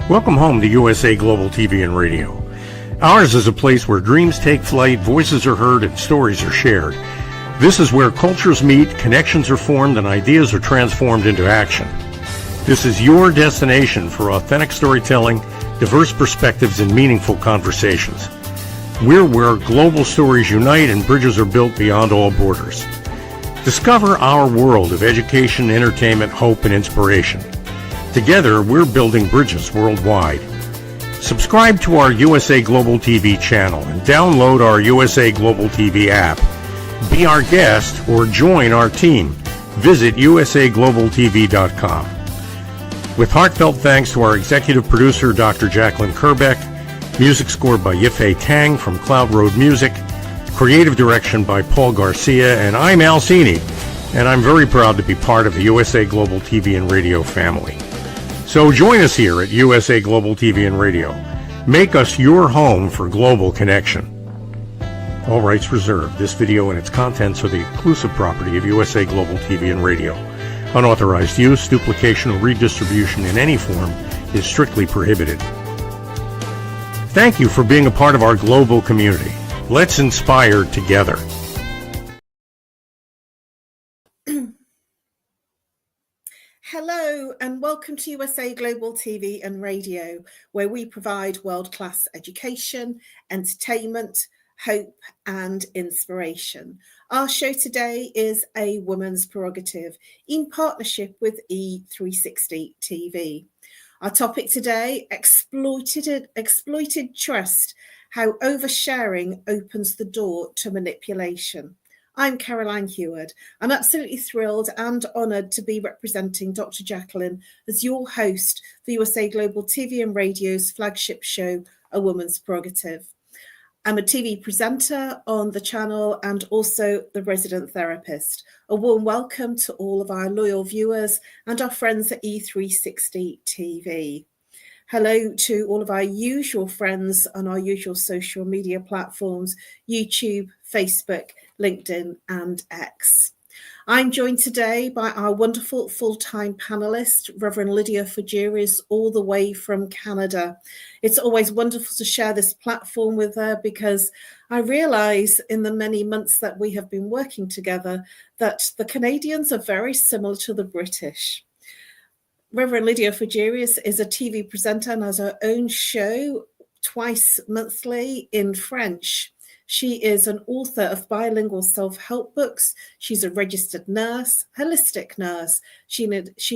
Welcome home to USA Global TV and Radio. Ours is a place where dreams take flight, voices are heard, and stories are shared. This is where cultures meet, connections are formed, and ideas are transformed into action. This is your destination for authentic storytelling, diverse perspectives, and meaningful conversations. We're where global stories unite and bridges are built beyond all borders. Discover our world of education, entertainment, hope, and inspiration. Together, we're building bridges worldwide. Subscribe to our USA Global TV channel and download our USA Global TV app. Be our guest or join our team. Visit usaglobaltv.com. With heartfelt thanks to our executive producer, Dr. Jacqueline Kerbeck, music scored by Yifei Tang from Cloud Road Music, creative direction by Paul Garcia, and I'm Al Cini, and I'm very proud to be part of the USA Global TV and Radio family. So join us here at USA Global TV and Radio. Make us your home for global connection. All rights reserved. This video and its contents are the exclusive property of USA Global TV and Radio. Unauthorized use, duplication, or redistribution in any form is strictly prohibited. Thank you for being a part of our global community. Let's inspire together. Hello and welcome to USA Global TV and Radio, where we provide world-class education, entertainment, hope and inspiration. Our show today is A Woman's Prerogative in partnership with E360 TV. Our topic today, exploited trust, how oversharing opens the door to manipulation. I'm Caroline Heward. I'm absolutely thrilled and honoured to be representing Dr. Jacqueline as your host for USA Global TV and Radio's flagship show, A Woman's Prerogative. I'm a TV presenter on the channel and also the resident therapist. A warm welcome to all of our loyal viewers and our friends at E360 TV. Hello to all of our usual friends on our usual social media platforms, YouTube, Facebook, LinkedIn, and X. I'm joined today by our wonderful full-time panelist, Reverend Lydia Fougeres, all the way from Canada. It's always wonderful to share this platform with her because I realize in the many months that we have been working together that the Canadians are very similar to the British. Reverend Lydia Fougeres is a TV presenter and has her own show twice monthly in French. She is an author of bilingual self-help books. She's a registered nurse, holistic nurse. She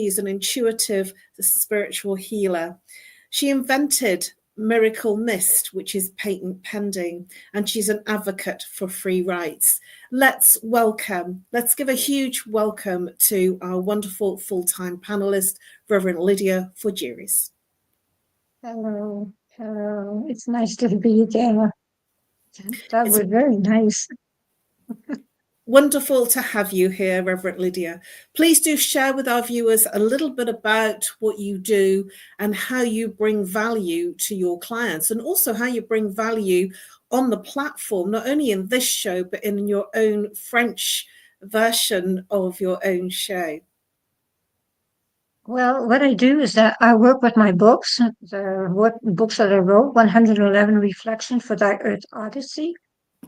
is an intuitive spiritual healer. She invented Miracle Mist, which is patent pending, and she's an advocate for free rights. Let's give a huge welcome to our wonderful full-time panelist, Reverend Lydia Fougeres. Hello. It's nice to be there. That was very nice. Wonderful to have you here, Reverend Lydia. Please do share with our viewers a little bit about what you do and how you bring value to your clients, and also how you bring value on the platform, not only in this show, but in your own French version of your own show. Well, what I do is that I work with my books, books that I wrote, 111 Reflections for Thy Earth Odyssey.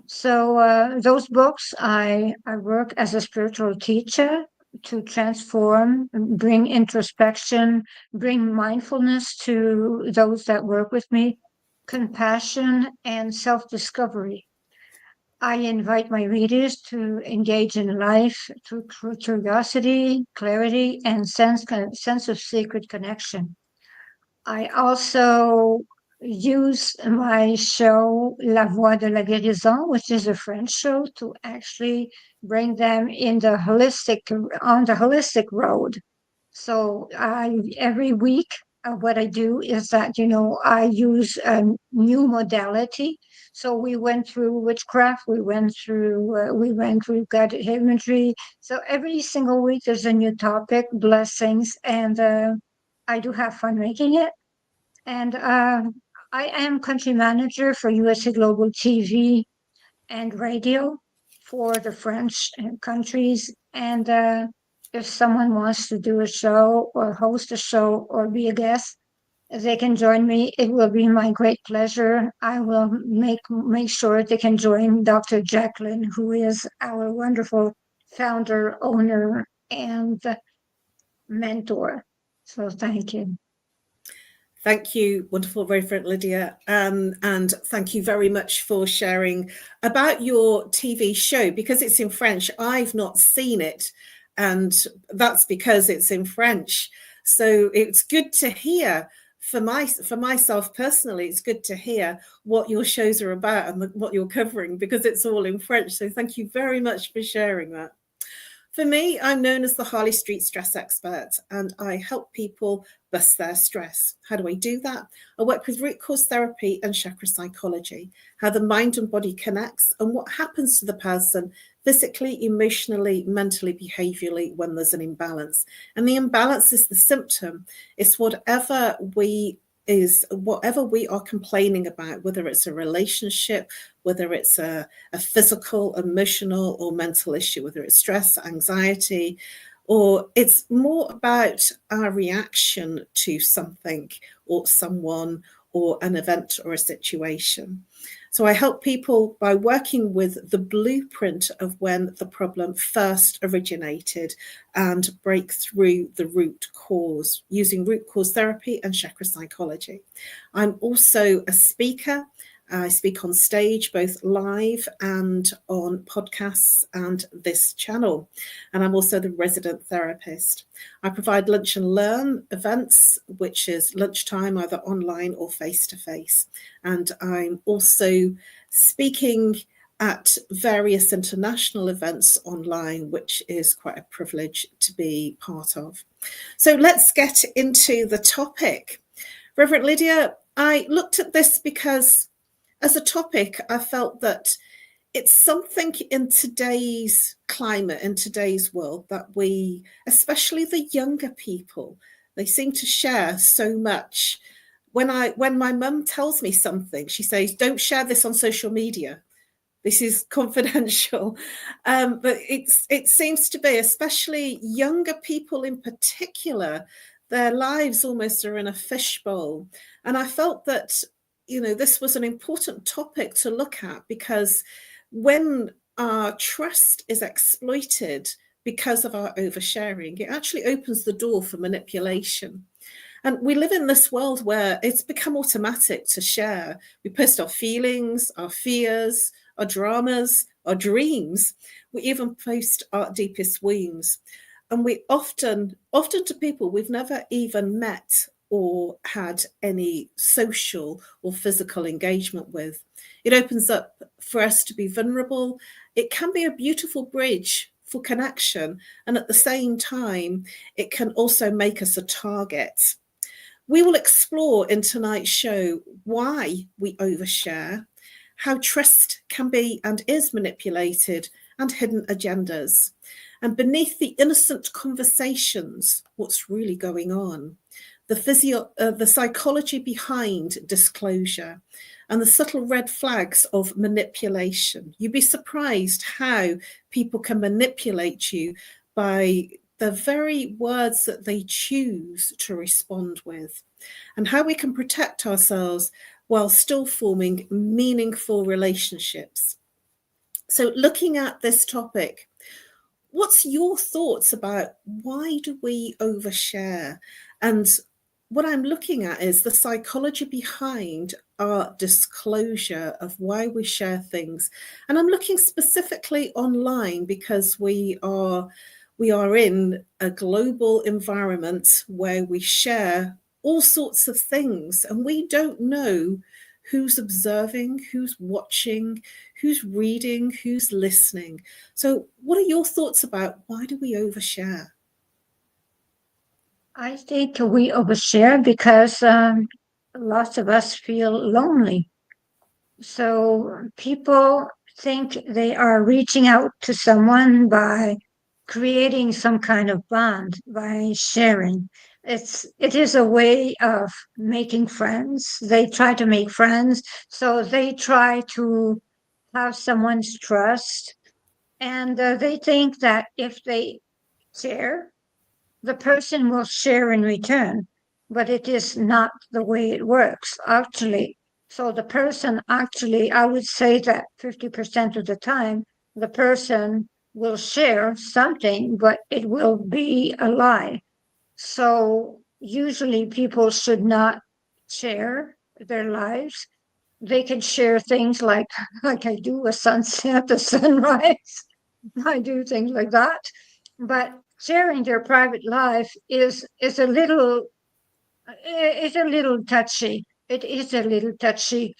So those books, I work as a spiritual teacher to transform, bring introspection, bring mindfulness to those that work with me, compassion and self-discovery. I invite my readers to engage in life through curiosity, clarity, and sense of sacred connection. I also use my show La Voix de la Guérison, which is a French show, to actually bring them on the holistic road. So every week, what I do is that, I use a new modality. So we went through witchcraft, we went through God imagery. So every single week there's a new topic, blessings, and I do have fun making it. And I am country manager for USA Global TV and Radio for the French countries. And if someone wants to do a show or host a show or be a guest, they can join me. It will be my great pleasure. I will make sure they can join Dr. Jacqueline, who is our wonderful founder, owner, and mentor. So thank you. Thank you, wonderful Reverend Lydia. And thank you very much for sharing about your TV show, because it's in French. I've not seen it, and that's because it's in French. So it's good to hear for myself personally, it's good to hear what your shows are about and what you're covering, because it's all in French. So thank you very much for sharing that. For me, I'm known as the Harley Street Stress Expert, and I help people bust their stress. How do I do that? I work with root cause therapy and chakra psychology, how the mind and body connects and what happens to the person physically, emotionally, mentally, behaviorally when there's an imbalance. And the imbalance is the symptom. It's whatever we are complaining about, whether it's a relationship, whether it's a physical, emotional, or mental issue, whether it's stress, anxiety, or it's more about our reaction to something or someone or an event or a situation. So I help people by working with the blueprint of when the problem first originated and break through the root cause using root cause therapy and chakra psychology. I'm also a speaker. I speak on stage, both live and on podcasts and this channel. And I'm also the resident therapist. I provide lunch and learn events, which is lunchtime, either online or face-to-face. And I'm also speaking at various international events online, which is quite a privilege to be part of. So let's get into the topic. Reverend Lydia, I looked at this because as a topic, I felt that it's something in today's climate, in today's world, that we, especially the younger people, they seem to share so much. When my mum tells me something, she says, "Don't share this on social media. This is confidential." But it seems to be, especially younger people in particular, their lives almost are in a fishbowl. And I felt that this was an important topic to look at, because when our trust is exploited because of our oversharing, it actually opens the door for manipulation. And we live in this world where it's become automatic to share. We post our feelings, our fears, our dramas, our dreams. We even post our deepest wounds. And we often to people we've never even met or had any social or physical engagement with. It opens up for us to be vulnerable. It can be a beautiful bridge for connection, and at the same time, it can also make us a target. We will explore in tonight's show why we overshare, how trust can be and is manipulated, and hidden agendas. And beneath the innocent conversations, what's really going on. The psychology behind disclosure and the subtle red flags of manipulation. You'd be surprised how people can manipulate you by the very words that they choose to respond with, and how we can protect ourselves while still forming meaningful relationships. So looking at this topic, what's your thoughts about why do we overshare? And what I'm looking at is the psychology behind our disclosure of why we share things. And I'm looking specifically online because we are in a global environment where we share all sorts of things, and we don't know who's observing, who's watching, who's reading, who's listening. So what are your thoughts about why do we overshare? I think we overshare because lots of us feel lonely. So people think they are reaching out to someone by creating some kind of bond, by sharing. It is a way of making friends. They try to make friends, so they try to have someone's trust, and they think that if they share, the person will share in return. but it is not the way it works, actually. So the person actually, I would say that 50% of the time, the person will share something, but it will be a lie. So usually people should not share their lives. They can share things like I do, a sunset, a sunrise. I do things like that. But sharing their private life is a little touchy. It is a little touchy.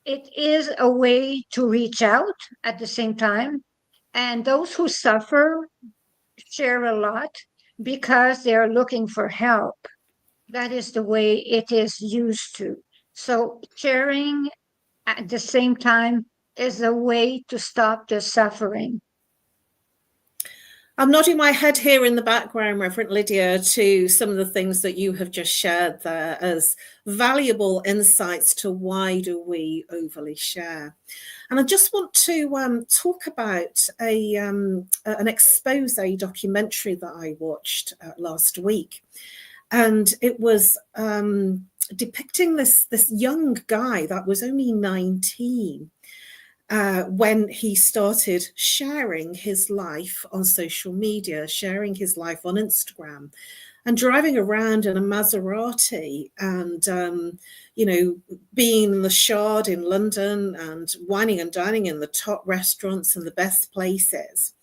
It is a way to reach out at the same time. And those who suffer share a lot because they are looking for help. That is the way it is used to. So sharing at the same time is a way to stop the suffering. I'm nodding my head here in the background, Reverend Lydia, to some of the things that you have just shared there as valuable insights to why do we overly share. And I just want to talk about an expose documentary that I watched last week. And it was depicting this young guy that was only 19 when he started sharing his life on social media, sharing his life on Instagram, and driving around in a Maserati and, being in the Shard in London and wining and dining in the top restaurants and the best places.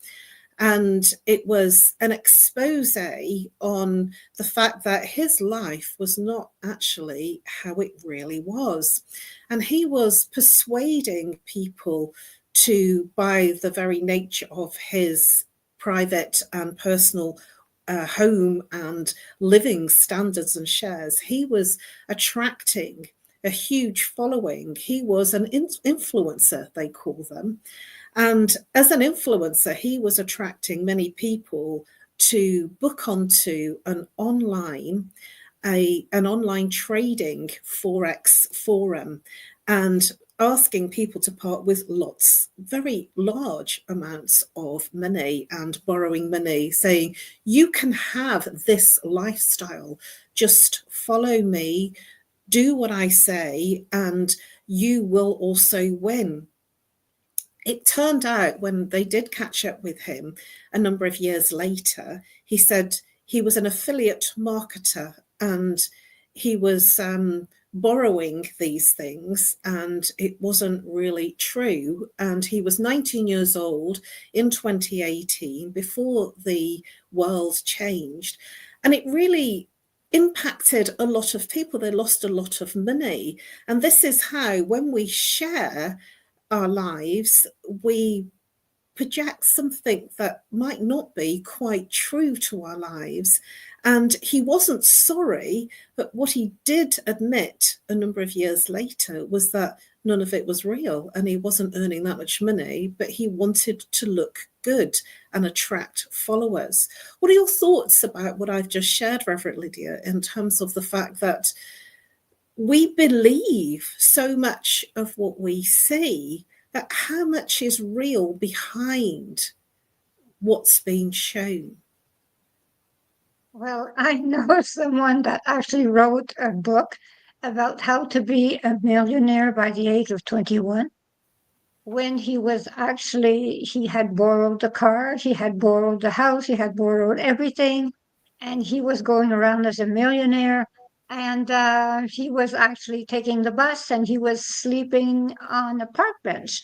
And it was an expose on the fact that his life was not actually how it really was. And he was persuading people to, by the very nature of his private and personal home and living standards and shares, he was attracting a huge following. He was an influencer, they call them. And as an influencer, he was attracting many people to book onto an online trading Forex forum and asking people to part with very large amounts of money and borrowing money, saying, you can have this lifestyle, just follow me, do what I say, and you will also win. It turned out when they did catch up with him a number of years later, he said he was an affiliate marketer and he was borrowing these things and it wasn't really true. And he was 19 years old in 2018 before the world changed. And it really impacted a lot of people. They lost a lot of money. And this is how, when we share our lives, we project something that might not be quite true to our lives. And he wasn't sorry, but what he did admit a number of years later was that none of it was real and he wasn't earning that much money, but he wanted to look good and attract followers. What are your thoughts about what I've just shared, Reverend Lydia, in terms of the fact that we believe so much of what we see, but how much is real behind what's being shown? Well, I know someone that actually wrote a book about how to be a millionaire by the age of 21. When he had borrowed the car, he had borrowed the house, he had borrowed everything, and he was going around as a millionaire. And he was actually taking the bus and he was sleeping on a park bench.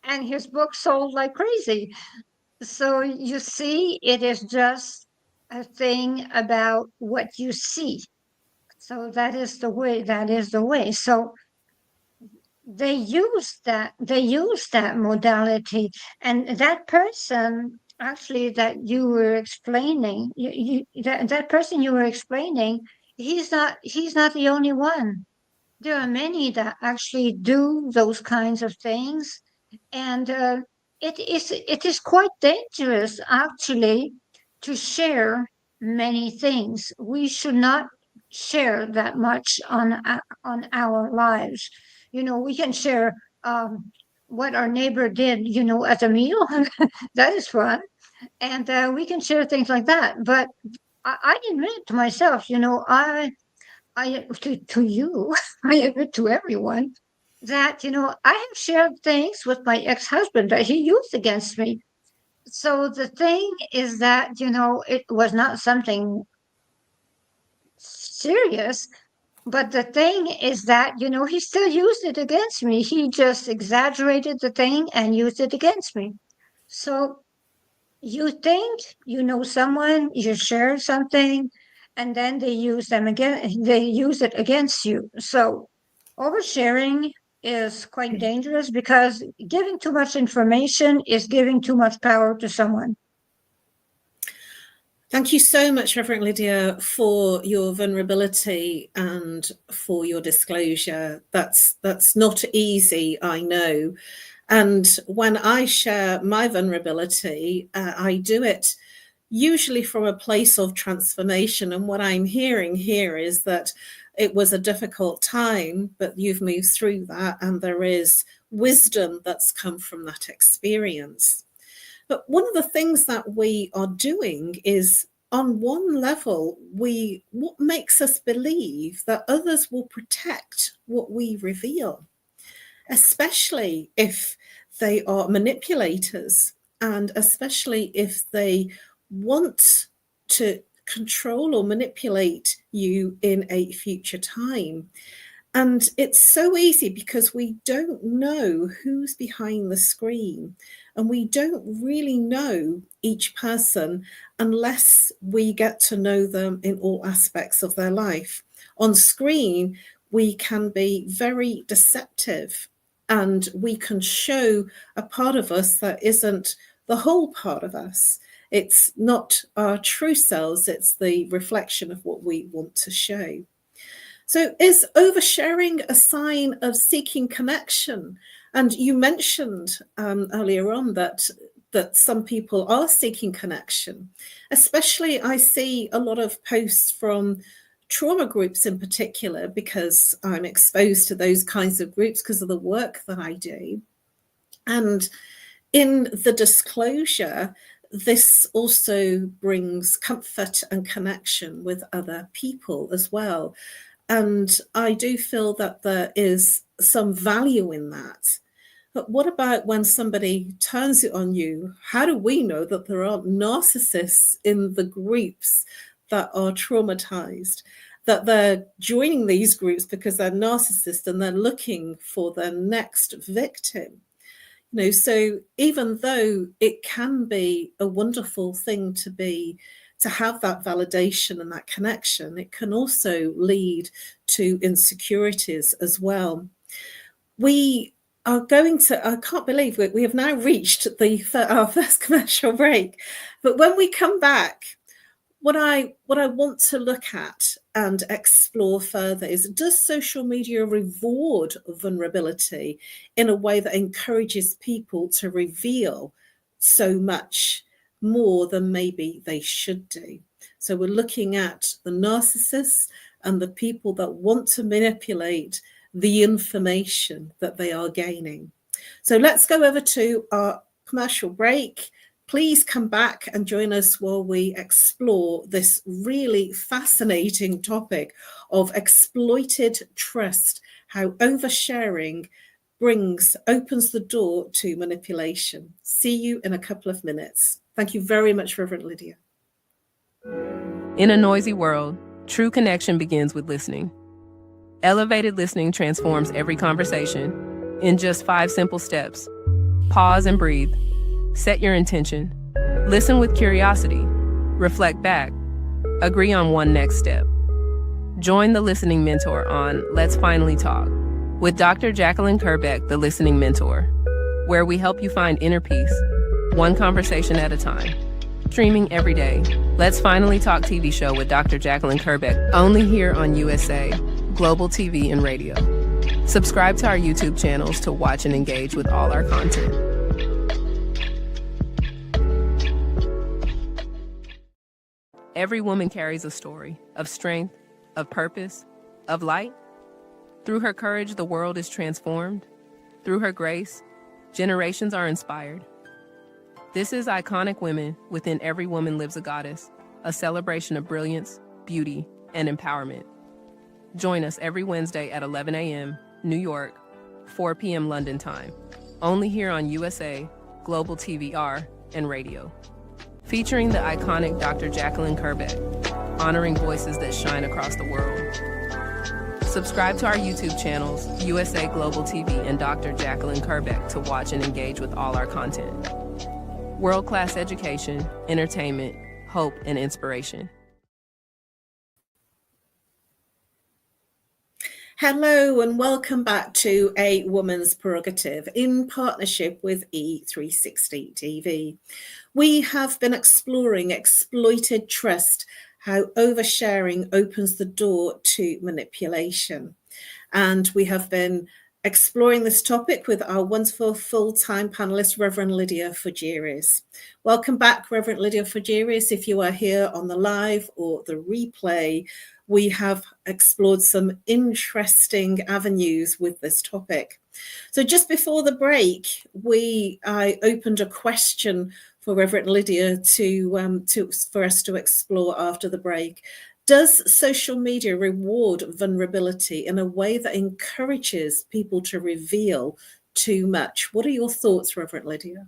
And his book sold like crazy. So you see, it is just a thing about what you see. So that is the way. So they use that modality, and that person actually that you were explaining, that person you were explaining, he's not the only one. There are many that actually do those kinds of things, and it is quite dangerous actually to share many things. We should not share that much on our lives. We can share what our neighbor did, at a meal. That is fun, and we can share things like that. But I admit to myself, to you, I admit to everyone that, I have shared things with my ex-husband that he used against me. So the thing is that, it was not something serious, but the thing is that, he still used it against me. He just exaggerated the thing and used it against me. So you think you know someone, you share something, and then they use them again, they use it against you. So oversharing is quite dangerous because giving too much information is giving too much power to someone. Thank you so much, Reverend Lydia, for your vulnerability and for your disclosure. That's not easy, I know. And when I share my vulnerability, I do it usually from a place of transformation. And what I'm hearing here is that it was a difficult time, but you've moved through that, and there is wisdom that's come from that experience. But one of the things that we are doing is, on one level, what makes us believe that others will protect what we reveal, especially if they are manipulators, and especially if they want to control or manipulate you in a future time. And it's so easy because we don't know who's behind the screen, and we don't really know each person unless we get to know them in all aspects of their life. On screen, we can be very deceptive, and we can show a part of us that isn't the whole part of us. It's not our true selves, it's the reflection of what we want to show. So is oversharing a sign of seeking connection? And you mentioned earlier on that some people are seeking connection. Especially, I see a lot of posts from trauma groups in particular, because I'm exposed to those kinds of groups because of the work that I do. And in the disclosure, this also brings comfort and connection with other people as well. And I do feel that there is some value in that. But what about when somebody turns it on you? How do we know that there aren't narcissists in the groups that are traumatized, that they're joining these groups because they're narcissists and they're looking for their next victim? So even though it can be a wonderful thing to have that validation and that connection, it can also lead to insecurities as well. We are going to, I can't believe we have now reached our first commercial break. But when we come back, what I want to look at and explore further is, does social media reward vulnerability in a way that encourages people to reveal so much more than maybe they should do? So we're looking at the narcissists and the people that want to manipulate the information that they are gaining. So let's go over to our commercial break. Please come back and join us while we explore this really fascinating topic of exploited trust, how oversharing opens the door to manipulation. See you in a couple of minutes. Thank you very much, Reverend Lydia. In a noisy world, true connection begins with listening. Elevated listening transforms every conversation in just 5 simple steps. Pause and breathe. Set your intention. Listen with curiosity. Reflect back. Agree on one next step. Join the listening mentor on Let's Finally Talk with Dr. Jacqueline Kerbeck, the listening mentor, where we help you find inner peace, one conversation at a time. Streaming every day, Let's Finally Talk TV show with Dr. Jacqueline Kerbeck, only here on USA, Global TV and Radio. Subscribe to our YouTube channels to watch and engage with all our content. Every woman carries a story of strength, of purpose, of light. Through her courage, the world is transformed. Through her grace, generations are inspired. This is Iconic Women. Within every woman lives a goddess. a celebration of brilliance, beauty, and empowerment. Join us every Wednesday at 11 a.m. New York, 4 p.m. London time, only here on USA, Global TVR, and radio. Featuring the iconic Dr. Jacqueline Kerbeck, honoring voices that shine across the world. Subscribe to our YouTube channels, USA Global TV and Dr. Jacqueline Kerbeck, to watch and engage with all our content. World-class education, entertainment, hope, and inspiration. Hello and welcome back to A Woman's Prerogative in partnership with E360 TV. We have been exploring exploited trust, how oversharing opens the door to manipulation. And we have been exploring this topic with our wonderful full-time panelist, Reverend Lydia Fougeres. Welcome back, Reverend Lydia Fougeres. If you are here on the live or the replay, we have explored some interesting avenues with this topic. So just before the break, I opened a question for Reverend Lydia for us to explore after the break. Does social media reward vulnerability in a way that encourages people to reveal too much? What are your thoughts, Reverend Lydia?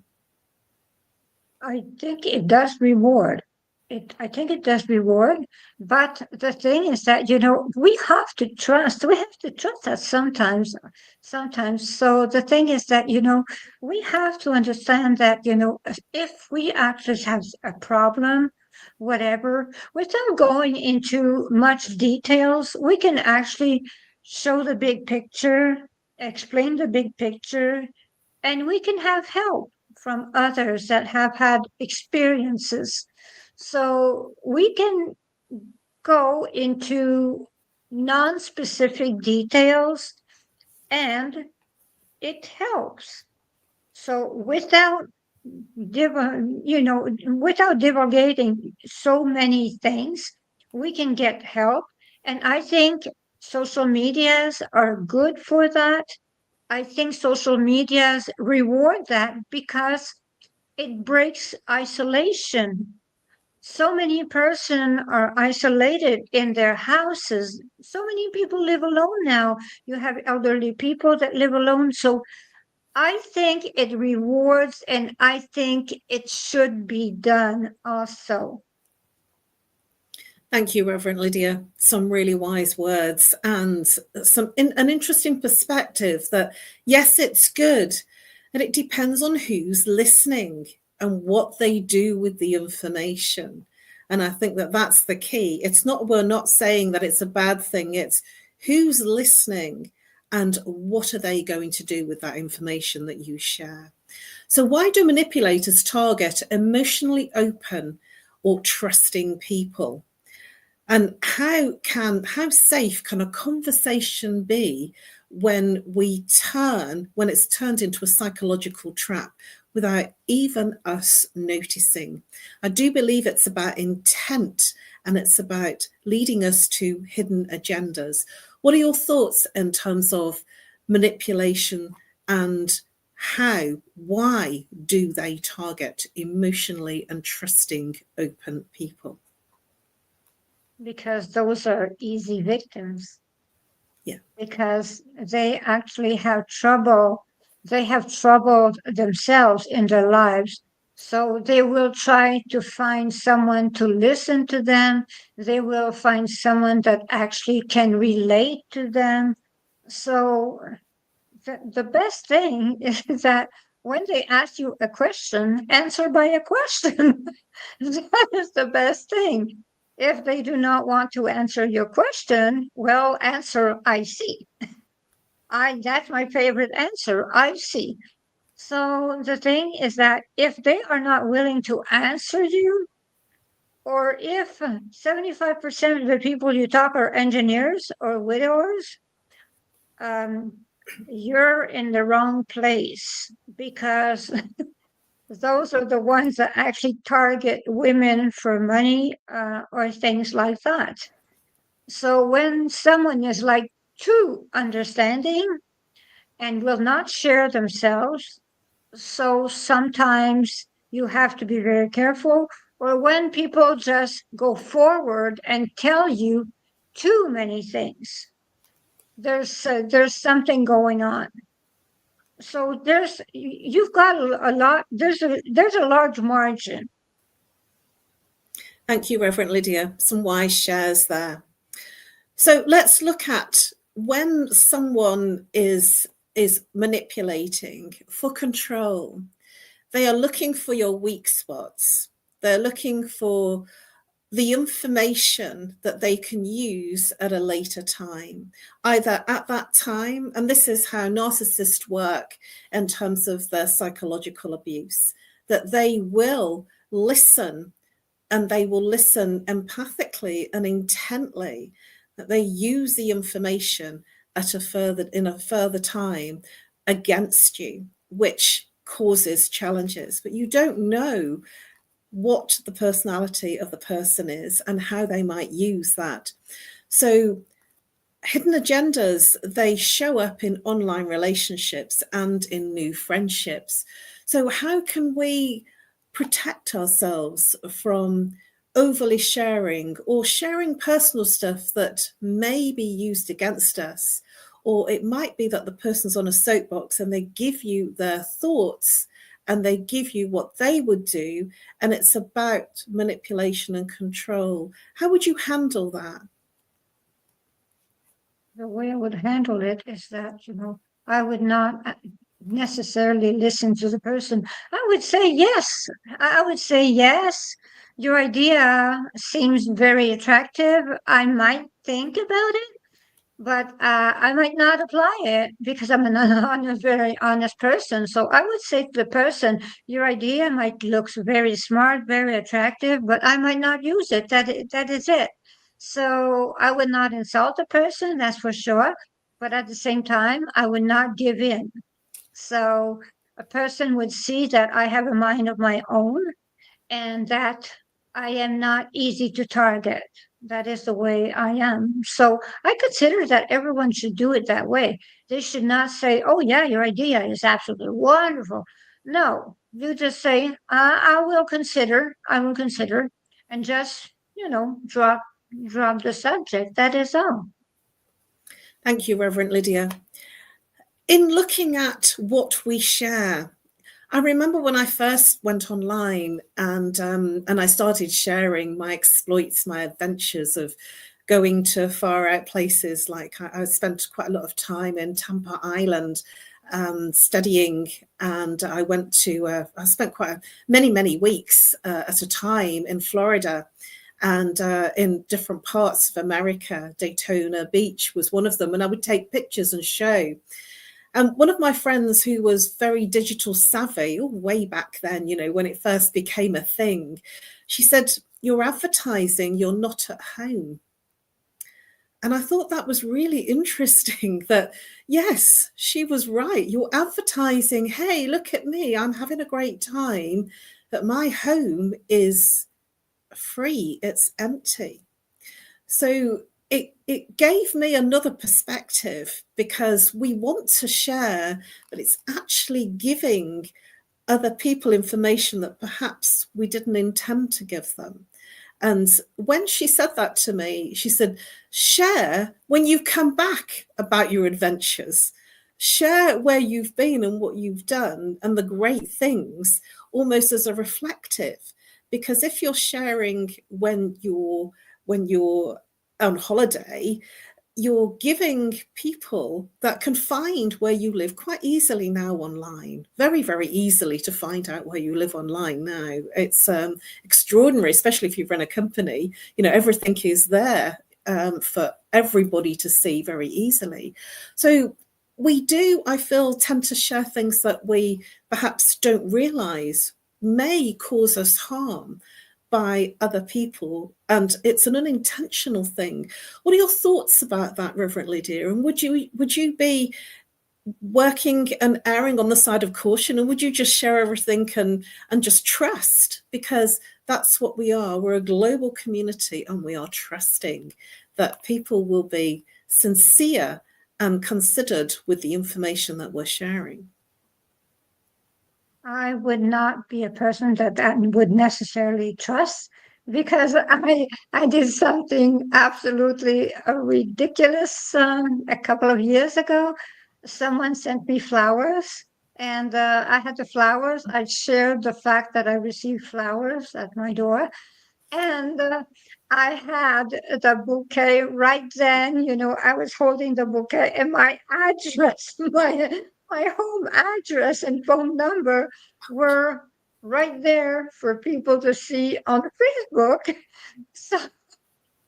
I think it does reward. I think it does reward, but the thing is that, we have to trust that sometimes. So the thing is that, we have to understand that, if we actually have a problem, whatever, without going into much details, we can actually show the big picture, explain the big picture, and we can have help from others that have had experiences. So we can go into non-specific details and it helps. So without divulgating so many things, we can get help. And I think social medias are good for that. I think social medias reward that because it breaks isolation. So many persons are isolated in their houses. So many people live alone now. You have elderly people that live alone. So I think it rewards, and I think it should be done also. Thank you, Reverend Lydia. Some really wise words and an interesting perspective that, yes, it's good, and it depends on who's listening and what they do with the information. And I think that that's the key. We're not saying that it's a bad thing. It's who's listening and what are they going to do with that information that you share. So why do manipulators target emotionally open or trusting people? And how safe can a conversation be when it's turned into a psychological trap without even us noticing? I do believe it's about intent and it's about leading us to hidden agendas. What are your thoughts in terms of manipulation and why do they target emotionally and trusting open people? Because those are easy victims. Yeah. Because they actually have trouble. They have troubled themselves in their lives. So they will try to find someone to listen to them. They will find someone that actually can relate to them. So the best thing is that when they ask you a question, answer by a question. That is the best thing. If they do not want to answer your question, well, answer, I see. That's my favorite answer, I see. So the thing is that if they are not willing to answer you, or if 75% of the people you talk are engineers or widowers, you're in the wrong place, because those are the ones that actually target women for money or things like that. So when someone is like too understanding and will not share themselves, so sometimes you have to be very careful. or when people just go forward and tell you too many things. There's something going on. So you've got a lot. There's a large margin. Thank you, Reverend Lydia. Some wise shares there. So let's look at when someone is manipulating for control. They are looking for your weak spots. They're looking for the information that they can use at a later time, either at that time, and this is how narcissists work in terms of their psychological abuse, that they will listen, and they will listen empathically and intently, that they use the information in a further time against you, which causes challenges. But you don't know what the personality of the person is and how they might use that. So hidden agendas, they show up in online relationships and in new friendships. So how can we protect ourselves from overly sharing or sharing personal stuff that may be used against us? Or it might be that the person's on a soapbox and they give you their thoughts and they give you what they would do, and it's about manipulation and control. How would you handle that? The way I would handle it is that, I would not necessarily listen to the person. I would say yes. Your idea seems very attractive. I might think about it, but I might not apply it because I'm a very honest person. So I would say to the person, your idea might look very smart, very attractive, but I might not use it. That is it. So I would not insult the person, that's for sure. But at the same time, I would not give in. So a person would see that I have a mind of my own and that I am not easy to target. That is the way I am. So I consider that everyone should do it that way. They should not say, oh, yeah, your idea is absolutely wonderful. No, you just say, I will consider, and just, drop the subject. That is all. Thank you, Reverend Lydia. In looking at what we share, I remember when I first went online and I started sharing my exploits, my adventures of going to far out places. Like I spent quite a lot of time in Tampa Island studying, and I spent quite many weeks at a time in Florida and in different parts of America. Daytona Beach was one of them, and I would take pictures and show. And one of my friends who was very digital savvy, way back then, when it first became a thing, she said, you're advertising, you're not at home. And I thought that was really interesting that, yes, she was right. You're advertising, hey, look at me, I'm having a great time, but my home is free, it's empty. So it gave me another perspective, because we want to share, but it's actually giving other people information that perhaps we didn't intend to give them. And when she said that to me, she said, share when you come back about your adventures, share where you've been and what you've done and the great things, almost as a reflective. Because if you're sharing when you're on holiday, you're giving people that can find where you live quite easily now online, very, very easily to find out where you live online now. It's extraordinary, especially if you run a company, everything is there for everybody to see very easily. So we do, I feel, tend to share things that we perhaps don't realize may cause us harm by other people, and it's an unintentional thing. What are your thoughts about that, Reverend Lydia? And would you be working and erring on the side of caution, and would you just share everything and just trust? Because that's what we are. We're a global community, and we are trusting that people will be sincere and considered with the information that we're sharing. I would not be a person that would necessarily trust, because I did something absolutely ridiculous a couple of years ago. Someone sent me flowers, and I had the flowers. I shared the fact that I received flowers at my door, and I had the bouquet right then. I was holding the bouquet, and my address, my home address and phone number were right there for people to see on Facebook. So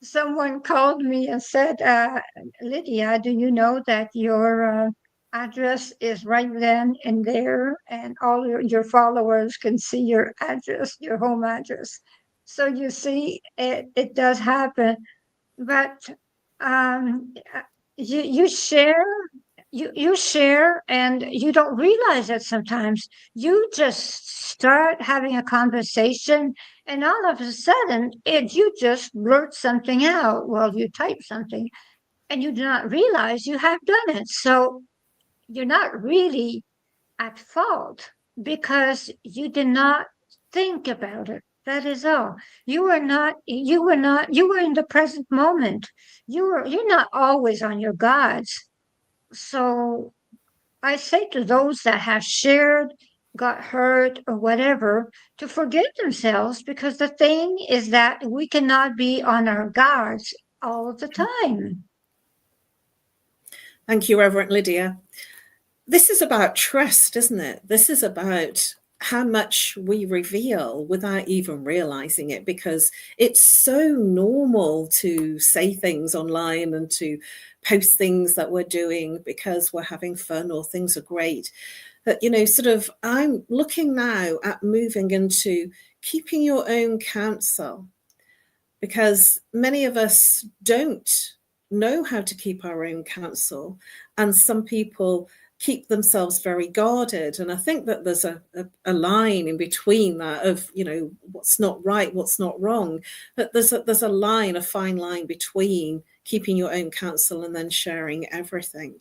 someone called me and said, Lydia, do you know that your address is right then and there, and all your followers can see your address, your home address? So you see, it does happen, but uh, you share, you share, and you don't realize it sometimes. You just start having a conversation, and all of a sudden, you just blurt something out. Well, you type something, and you do not realize you have done it. So you're not really at fault because you did not think about it. That is all. You were in the present moment. You're not always on your guards. So I say to those that have shared, got hurt, or whatever, to forgive themselves, because the thing is that we cannot be on our guards all the time. Thank you, Reverend Lydia. This is about trust, isn't it? This is about how much we reveal without even realizing it, because it's so normal to say things online and to post things that we're doing because we're having fun or things are great. That, I'm looking now at moving into keeping your own counsel, because many of us don't know how to keep our own counsel, and some people keep themselves very guarded. And I think that there's a line in between that of, what's not right, what's not wrong. But there's a line, a fine line between keeping your own counsel and then sharing everything.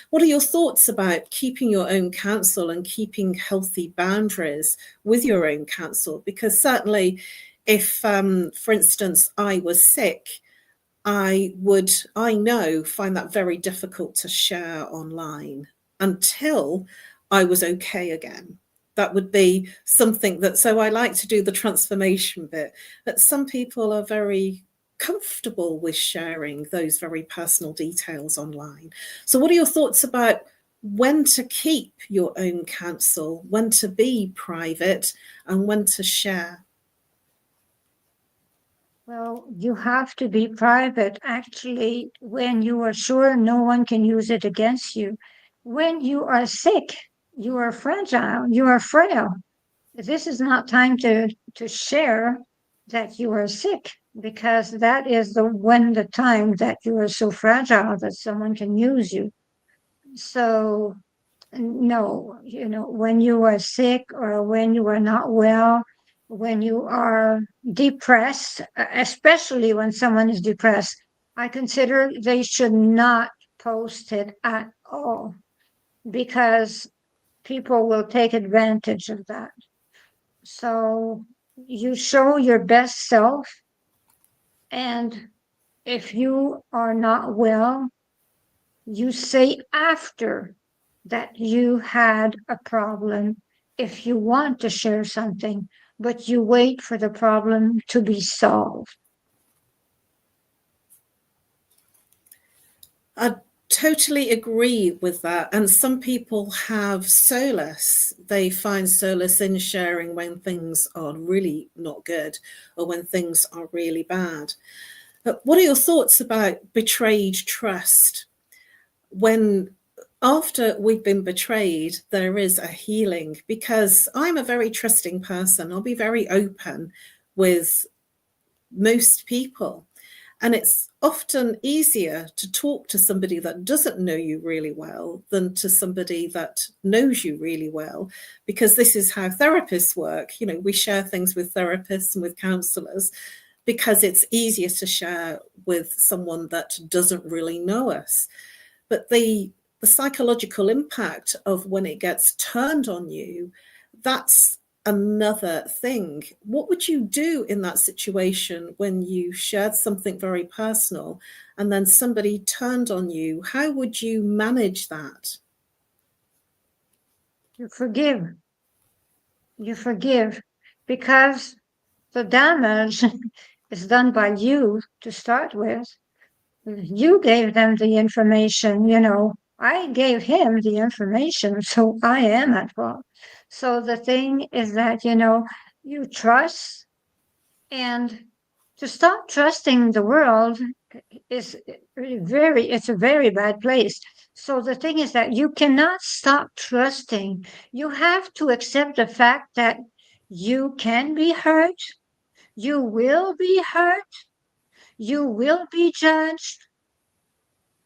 What are your thoughts about keeping your own counsel and keeping healthy boundaries with your own counsel? Because certainly if, for instance, I was sick, I find that very difficult to share online until I was okay again. That would be something that, so I like to do the transformation bit, that some people are very comfortable with sharing those very personal details online. So what are your thoughts about when to keep your own counsel, when to be private, and when to share? Well, you have to be private, actually, when you are sure no one can use it against you. When you are sick, you are fragile, you are frail. This is not time to share that you are sick, because that is the time that you are so fragile that someone can use you. So no, when you are sick or when you are not well, when you are depressed, especially when someone is depressed, I consider they should not post it at all, because people will take advantage of that. So you show your best self, and if you are not well, you say after that you had a problem if you want to share something, but you wait for the problem to be solved. I totally agree with that. And some people have solace. They find solace in sharing when things are really not good or when things are really bad. But what are your thoughts about betrayed trust? When after we've been betrayed, there is a healing, because I'm a very trusting person. I'll be very open with most people. And it's often easier to talk to somebody that doesn't know you really well than to somebody that knows you really well, because this is how therapists work. We share things with therapists and with counselors because it's easier to share with someone that doesn't really know us. But the psychological impact of when it gets turned on you, that's another thing. What would you do in that situation when you shared something very personal and then somebody turned on you? How would you manage that? You forgive. You forgive because the damage is done by you to start with. You gave them the information, I gave him the information, so I am at fault. So the thing is that, you trust, and to stop trusting the world is it's a very bad place. So the thing is that you cannot stop trusting. You have to accept the fact that you can be hurt, you will be hurt, you will be judged,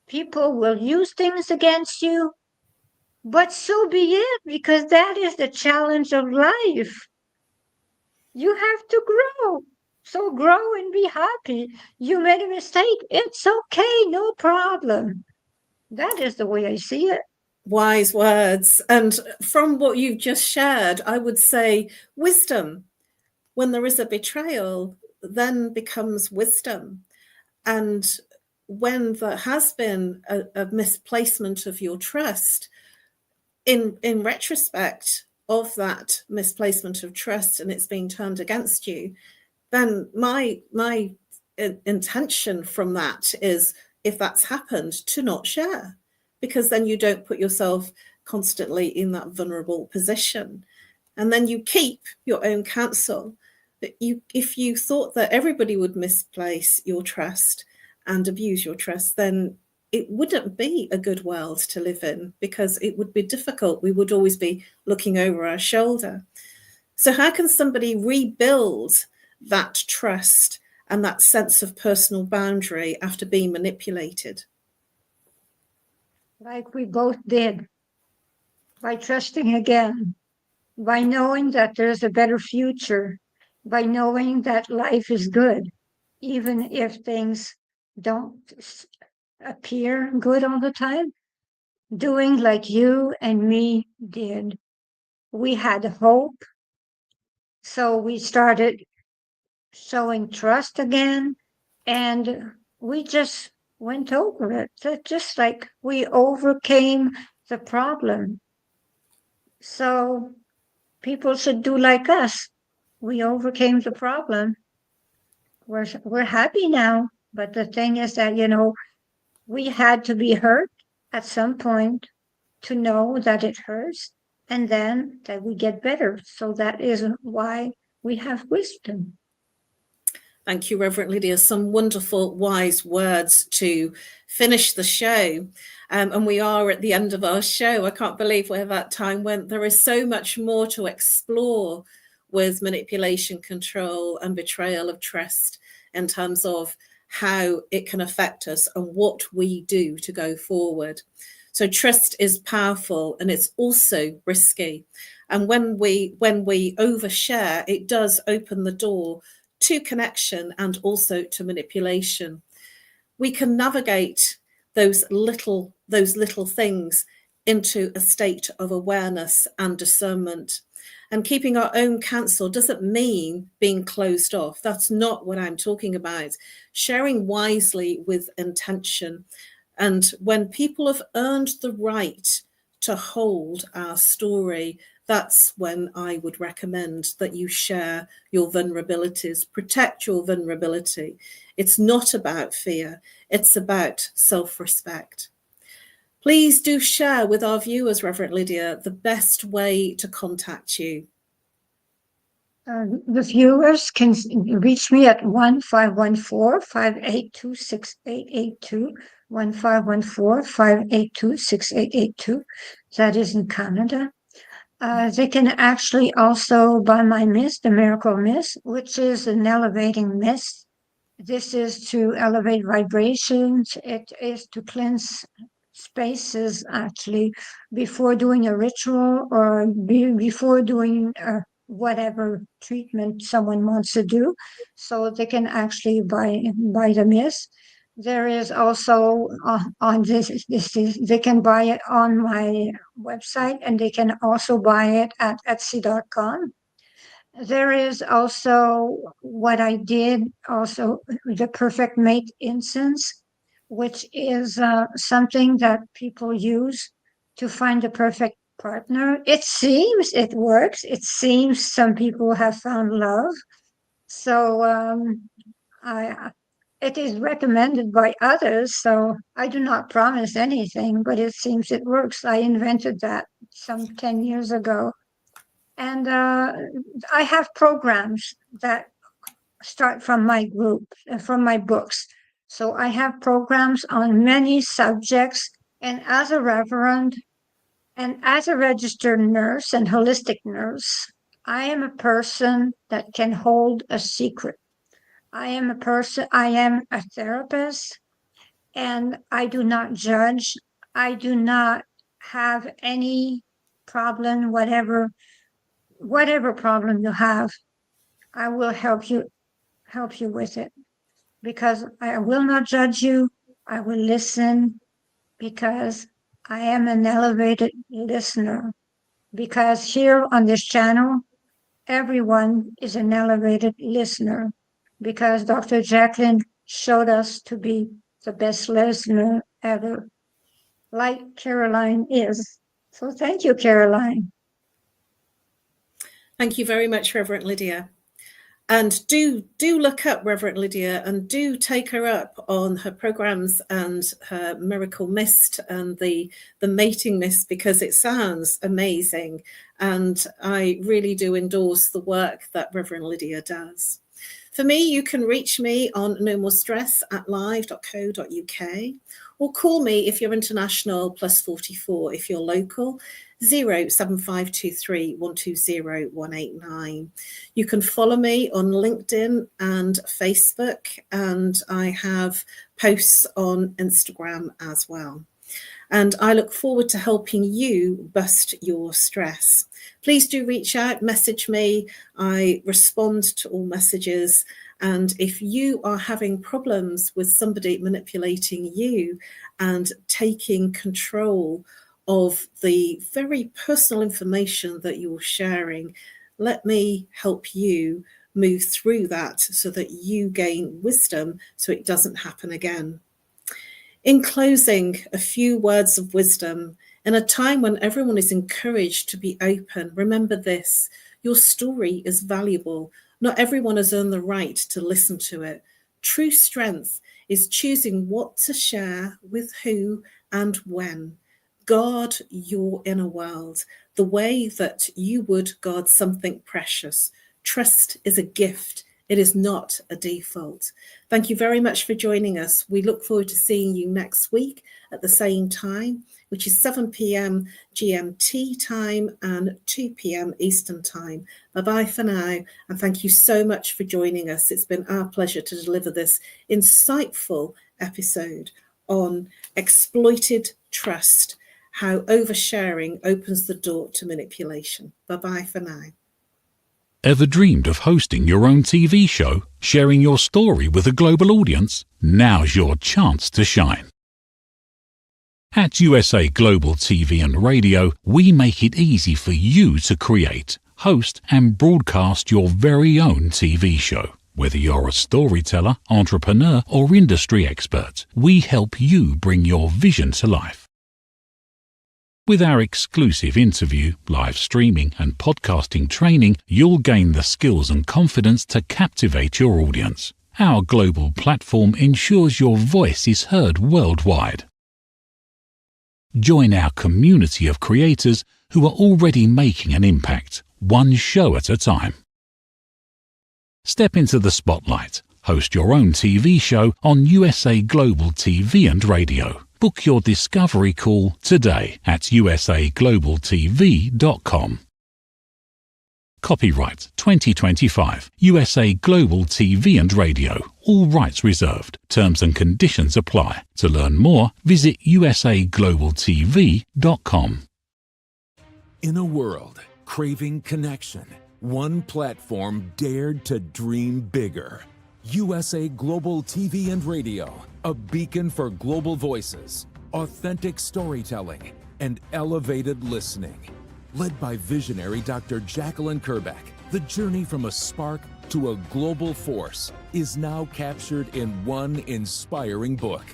people will use things against you, but so be it, because that is the challenge of life. You have to grow. So grow and be happy. You made a mistake. It's okay. No problem. That is the way I see it. Wise words. And from what you've just shared, I would say wisdom. When there is a betrayal, then becomes wisdom. And when there has been a misplacement of your trust, in retrospect of that misplacement of trust and it's being turned against you, then my intention from that is, if that's happened, to not share, because then you don't put yourself constantly in that vulnerable position. And then you keep your own counsel. But if you thought that everybody would misplace your trust and abuse your trust, then it wouldn't be a good world to live in, because it would be difficult. We would always be looking over our shoulder. So how can somebody rebuild that trust and that sense of personal boundary after being manipulated? Like we both did, by trusting again, by knowing that there's a better future, by knowing that life is good, even if things don't appear good all the time, doing like you and me did. We had hope, so we started showing trust again, and we just went over it. So just like we overcame the problem. So people should do like us. We overcame the problem. We're happy now, but the thing is that, we had to be hurt at some point to know that it hurts, and then that we get better. So that is why we have wisdom. Thank you, Reverend Lydia. Some wonderful, wise words to finish the show. And we are at the end of our show. I can't believe where that time went. There is so much more to explore with manipulation, control, and betrayal of trust in terms of how it can affect us and what we do to go forward. So trust is powerful, and it's also risky. And when we overshare, it does open the door to connection and also to manipulation. We can navigate those little things into a state of awareness and discernment. And keeping our own counsel doesn't mean being closed off. That's not what I'm talking about. Sharing wisely with intention. And when people have earned the right to hold our story, that's when I would recommend that you share your vulnerabilities, protect your vulnerability. It's not about fear, it's about self-respect. Please do share with our viewers, Reverend Lydia, the best way to contact you. The viewers can reach me at 1514-582-6882, 1514-582-6882. That is in Canada. They can actually also buy my mist, the Miracle Mist, which is an elevating mist. This is to elevate vibrations. It is to cleanse spaces, actually, before doing a ritual or before doing whatever treatment someone wants to do. So they can actually buy the mist. There is also on they can buy it on my website, and they can also buy it at Etsy.com. There is also what I did also, the Perfect Mate incense, which is something that people use to find the perfect partner. It seems it works. It seems some people have found love. So I it is recommended by others. So I do not promise anything, but it seems it works. I invented that some 10 years ago. And I have programs that start from my group, from my books. So I have programs on many subjects. And as a reverend and as a registered nurse and holistic nurse, I am a person that can hold a secret. I am a therapist, and I do not judge. I do not have any problem, whatever problem you have. I will help you with it, because I will not judge you. I will listen, because I am an elevated listener. Because here on this channel, everyone is an elevated listener, because Dr. Jacqueline showed us to be the best listener ever, like Caroline is. So thank you, Caroline. Thank you very much, Reverend Lydia. And do look up Reverend Lydia, and do take her up on her programs and her Miracle Mist and the mating mist, because it sounds amazing. And I really do endorse the work that Reverend Lydia does. For me, you can reach me on nomorestress@live.co.uk, or call me if you're international, +44 if you're local, 07523 120 189. You can follow me on LinkedIn and Facebook, and I have posts on Instagram as well. And I look forward to helping you bust your stress. Please do reach out, message me. I respond to all messages. And if you are having problems with somebody manipulating you and taking control of the very personal information that you're sharing, let me help you move through that so that you gain wisdom so it doesn't happen again. In closing, a few words of wisdom. In a time when everyone is encouraged to be open, remember this: your story is valuable. Not everyone has earned the right to listen to it. True strength is choosing what to share with who and when. Guard your inner world the way that you would guard something precious. Trust is a gift. It is not a default. Thank you very much for joining us. We look forward to seeing you next week at the same time, which is 7 p.m. GMT time and 2 p.m. Eastern time. Bye-bye for now, and thank you so much for joining us. It's been our pleasure to deliver this insightful episode on exploited trust, how oversharing opens the door to manipulation. Bye-bye for now. Ever dreamed of hosting your own TV show, sharing your story with a global audience? Now's your chance to shine. At USA Global TV and Radio, we make it easy for you to create, host, and broadcast your very own TV show. Whether you're a storyteller, entrepreneur, or industry expert, we help you bring your vision to life. With our exclusive interview, live streaming, and podcasting training, you'll gain the skills and confidence to captivate your audience. Our global platform ensures your voice is heard worldwide. Join our community of creators who are already making an impact, one show at a time. Step into the spotlight. Host your own TV show on USA Global TV and Radio. Book your discovery call today at usaglobaltv.com. Copyright 2025 USA Global TV and Radio. All rights reserved. Terms and conditions apply. To learn more, visit usaglobaltv.com. In a world craving connection, one platform dared to dream bigger. USA Global TV and Radio, a beacon for global voices, authentic storytelling, and elevated listening. Led by visionary Dr. Jacqueline Kerbeck, the journey from a spark to a global force is now captured in one inspiring book.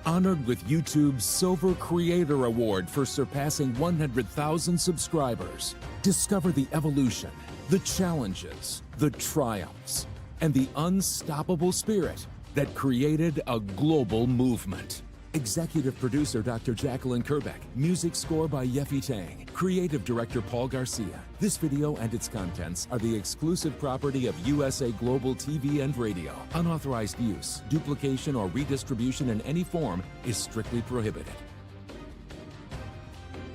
Honored with YouTube's Silver Creator Award for surpassing 100,000 subscribers, discover the evolution, the challenges, the triumphs, and the unstoppable spirit that created a global movement. Executive producer Dr. Jacqueline Kerbeck. Music score by Yeffy Tang. Creative director Paul Garcia. This video and its contents are the exclusive property of USA Global TV and Radio. Unauthorized use, duplication, or redistribution in any form is strictly prohibited.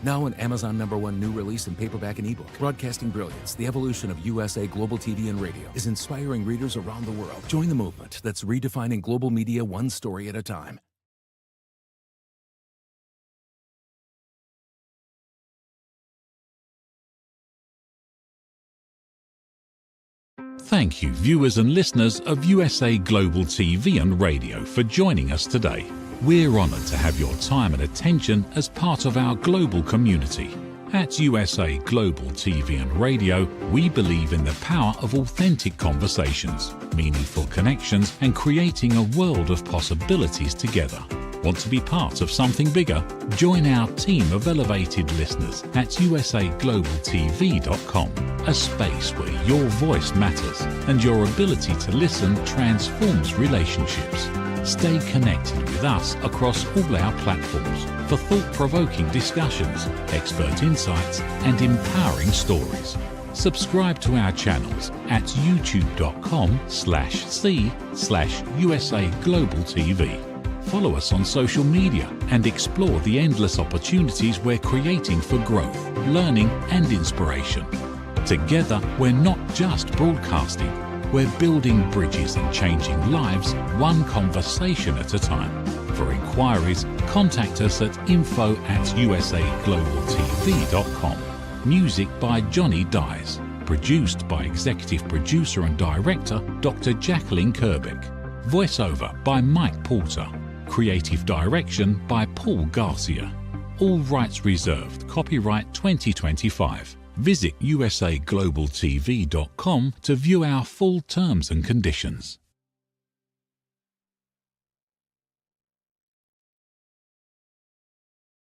Now an Amazon #1 new release in paperback and ebook. Broadcasting Brilliance, the evolution of USA Global TV and Radio, is inspiring readers around the world. Join the movement that's redefining global media one story at a time. Thank you, viewers and listeners of USA Global TV and Radio, for joining us today. We're honoured to have your time and attention as part of our global community. At USA Global TV and Radio, we believe in the power of authentic conversations, meaningful connections, and creating a world of possibilities together. Want to be part of something bigger? Join our team of elevated listeners at usaglobaltv.com, a space where your voice matters and your ability to listen transforms relationships. Stay connected with us across all our platforms for thought-provoking discussions, expert insights, and empowering stories. Subscribe to our channels at youtube.com/c/USAGlobalTV. Follow us on social media and explore the endless opportunities we're creating for growth, learning, and inspiration. Together, we're not just broadcasting, we're building bridges and changing lives one conversation at a time. For inquiries, contact us at info@usaglobaltv.com. Music by Johnny Dyes. Produced by executive producer and director Dr. Jacqueline Kerbeck. Voiceover by Mike Porter. Creative direction by Paul Garcia. All rights reserved. Copyright 2025. Visit usaglobaltv.com to view our full terms and conditions.